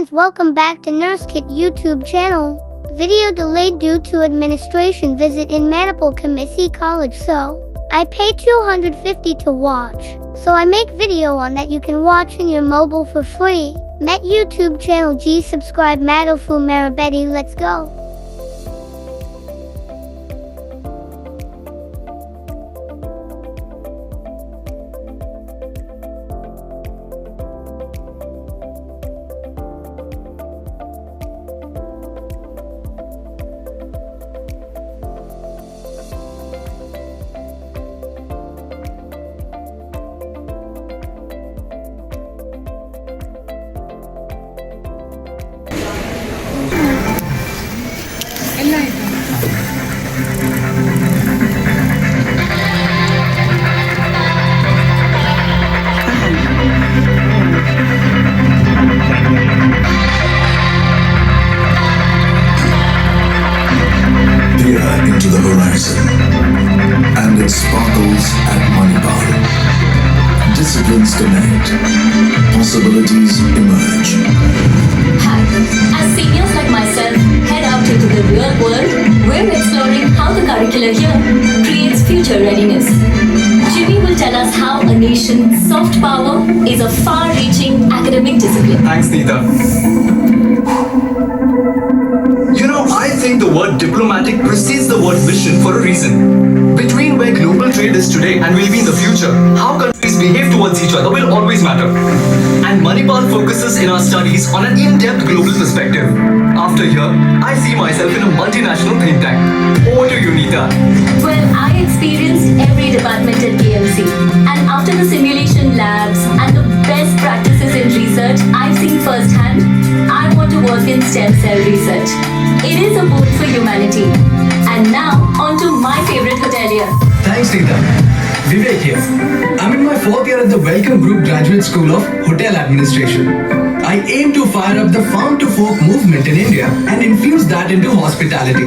friends, welcome back to Nurse Kit YouTube channel. Video delayed due to administration visit in Manipal University College, so I pay 250 to watch. So I make video on that you can watch in your mobile for free. Met YouTube channel G subscribe Madofu Marabedi, let's go. Into the horizon, and it sparkles at Manipal. Disciplines connect, possibilities emerge. Hi, as seniors like myself head out into the real world, we're exploring how the curricula here creates future readiness. Jimmy will tell us how a nation's soft power is a far-reaching academic discipline. Thanks, Neeta. You know, I think the word diplomatic precedes the word vision for a reason. Between where global trade is today and will be in the future, how countries behave towards each other will always matter. And Manipal focuses in our studies on an in-depth global perspective. After here, I see myself in a multinational think tank. Over to you, Neeta. Well, I experienced every department at KMC. And after the simulation labs and the best practices in research I've seen firsthand, I want to work in stem cell research. It is a boon for humanity. And now, on to my favorite hotelier. Thanks, Neeta. Vivek here. I'm in my 4th year at the Welcome Group Graduate School of Hotel Administration. I aim to fire up the farm-to-fork movement in India and infuse that into hospitality.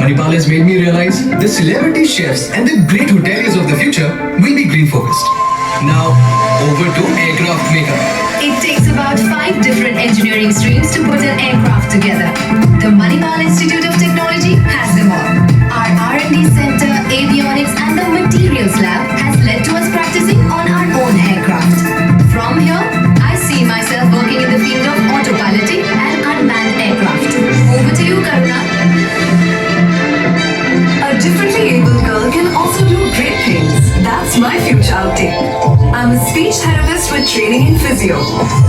Manipal has made me realize the celebrity chefs and the great hoteliers of the future will be green-focused. Now, over to aircraft maker. It takes about 5 different engineering streams to put an aircraft together. The Manipal Institute of Technology has them all. Our R&D center, avionics and the materials lab has led to us practicing on our own aircraft. From here, I see myself working in the field of autopiloting and unmanned aircraft. Over to you, Karuna. A differently abled girl can also do great things. That's my future outtake. I'm a speech therapist with training in physio.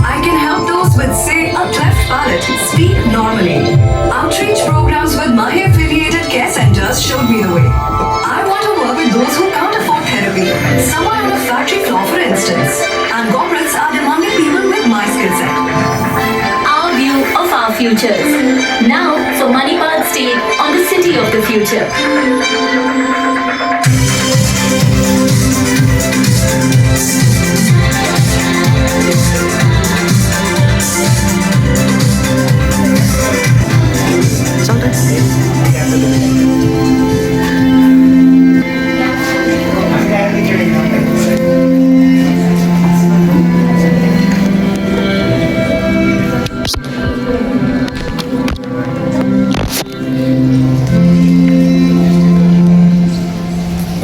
I can help those with, say, a cleft palate speak normally. Outreach programs with my affiliated care centers showed me the way. I want to work with those who can't afford therapy, someone on a factory floor for instance. And corporates are demanding people with my skill set. Our view of our futures. Now for Manipal's take on the city of the future.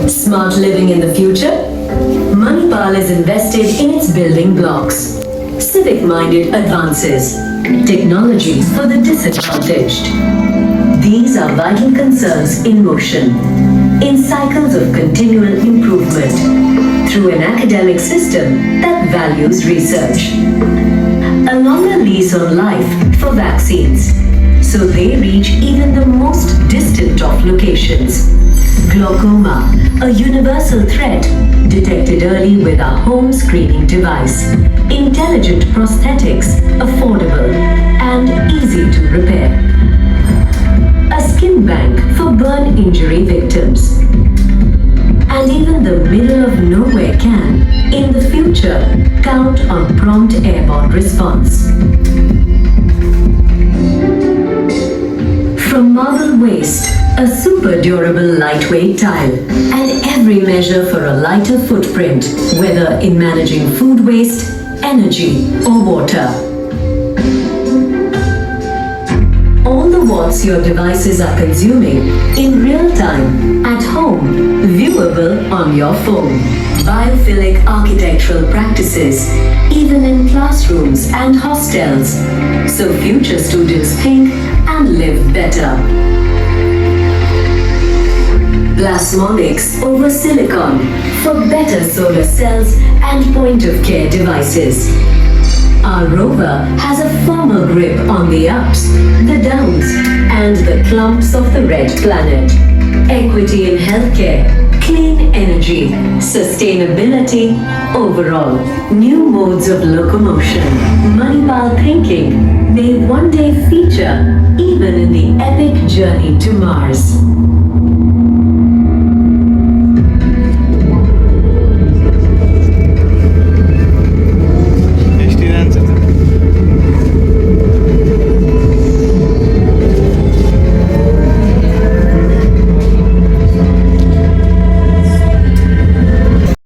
Smart living in the future? Manipal is invested in its building blocks. Civic-minded advances. Technology for the disadvantaged. These are vital concerns in motion. In cycles of continual improvement. Through an academic system that values research. A longer lease on life for vaccines. So they reach even the most distant of locations. Glaucoma, a universal threat, detected early with our home screening device. Intelligent prosthetics, affordable and easy to repair. A skin bank for burn injury victims. And even the middle of nowhere can, in the future, count on prompt airborne response. From marble waste, a super durable lightweight tile, and every measure for a lighter footprint, whether in managing food waste, energy or water. reports your devices are consuming in real time, at home, viewable on your phone. Biophilic architectural practices, even in classrooms and hostels, so future students think and live better. Plasmonics over silicon for better solar cells and point-of-care devices. Our rover has a firmer grip on the ups, the downs, and the clumps of the red planet. Equity in healthcare, clean energy, sustainability, overall, new modes of locomotion. Manipal thinking may one day feature even in the epic journey to Mars.